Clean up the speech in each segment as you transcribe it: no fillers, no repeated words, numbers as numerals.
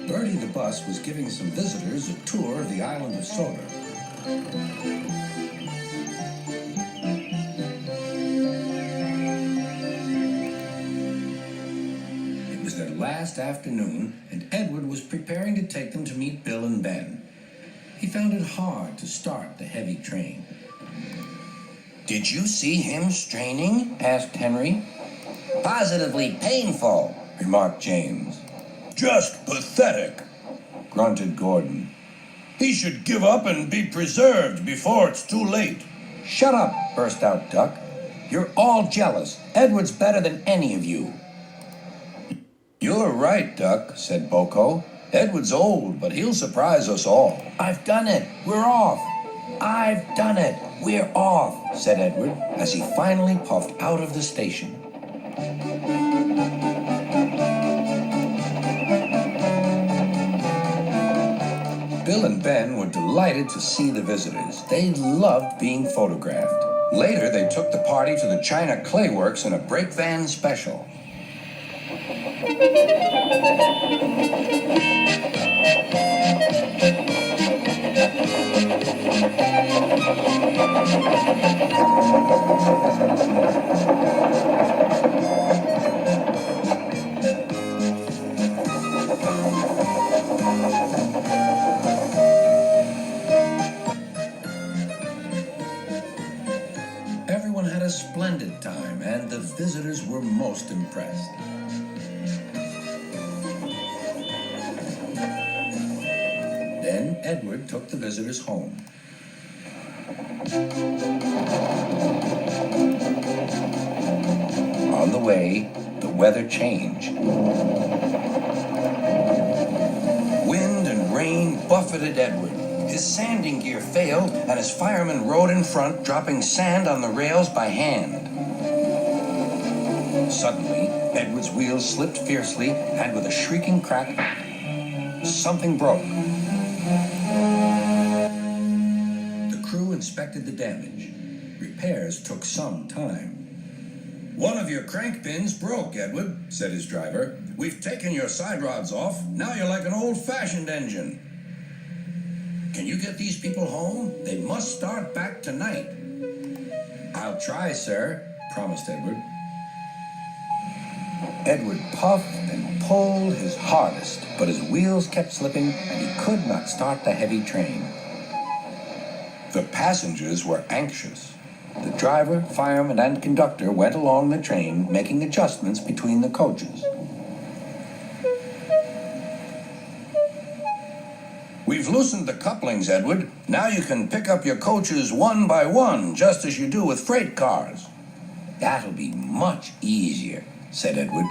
Bertie the bus was giving some visitors a tour of the island of Soda. It was their last afternoon, and Edward was preparing to take them to meet Bill and Ben. He found it hard to start the heavy train. "Did you see him straining?" asked Henry. "Positively painful," remarked James. "Just pathetic," grunted Gordon. "He should give up and be preserved before it's too late." "Shut up," burst out Duck. "You're all jealous. Edward's better than any of you." "You're right, Duck," said Boco. "Edward's old, but he'll surprise us all." "I've done it. We're off." "I've done it. We're off," said Edward as he finally puffed out of the station. Bill and Ben were delighted to see the visitors. They loved being photographed. Later, they took the party to the China Clay Works in a brake van special. Everyone had a splendid time, and the visitors were most impressed. Then Edward took the visitors home. On the way, the weather changed. Wind and rain buffeted Edward. His sanding gear failed, and his firemen rode in front, dropping sand on the rails by hand. Suddenly, Edward's wheels slipped fiercely, and with a shrieking crack, something broke. The crew inspected the damage. Repairs took some time. "One of your crank pins broke, Edward," said his driver. "We've taken your side rods off. Now you're like an old-fashioned engine." "Can you get these people home? They must start back tonight." "I'll try, sir," promised Edward. Edward puffed and pulled his hardest, but his wheels kept slipping and he could not start the heavy train. The passengers were anxious. The driver, fireman, and conductor went along the train, making adjustments between the coaches. "We've loosened the couplings, Edward. Now you can pick up your coaches one by one, just as you do with freight cars." "That'll be much easier," said Edward.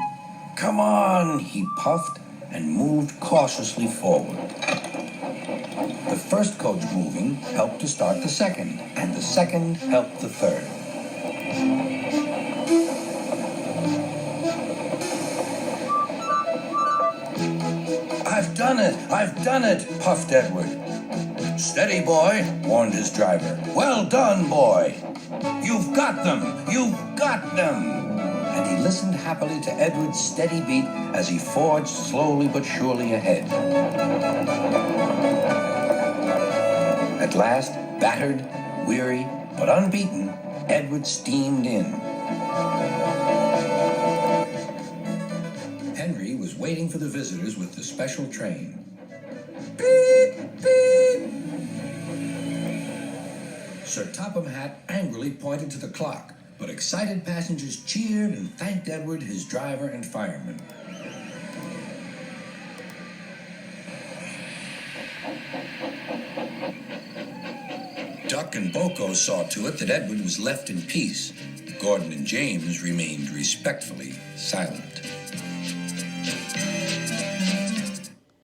"Come on," he puffed and moved cautiously forward. The first coach moving helped to start the second, and the second helped the third. "I've done it! I've done it!" puffed Edward. "Steady, boy," warned his driver. "Well done, boy! You've got them! You've got them!" And he listened happily to Edward's steady beat as he forged slowly but surely ahead. At last, battered, weary, but unbeaten, Edward steamed in. Henry was waiting for the visitors with the special train. Beep, beep! Sir Topham Hatt angrily pointed to the clock, but excited passengers cheered and thanked Edward, his driver, and firemen. Duck and Boco saw to it that Edward was left in peace. Gordon and James remained respectfully silent.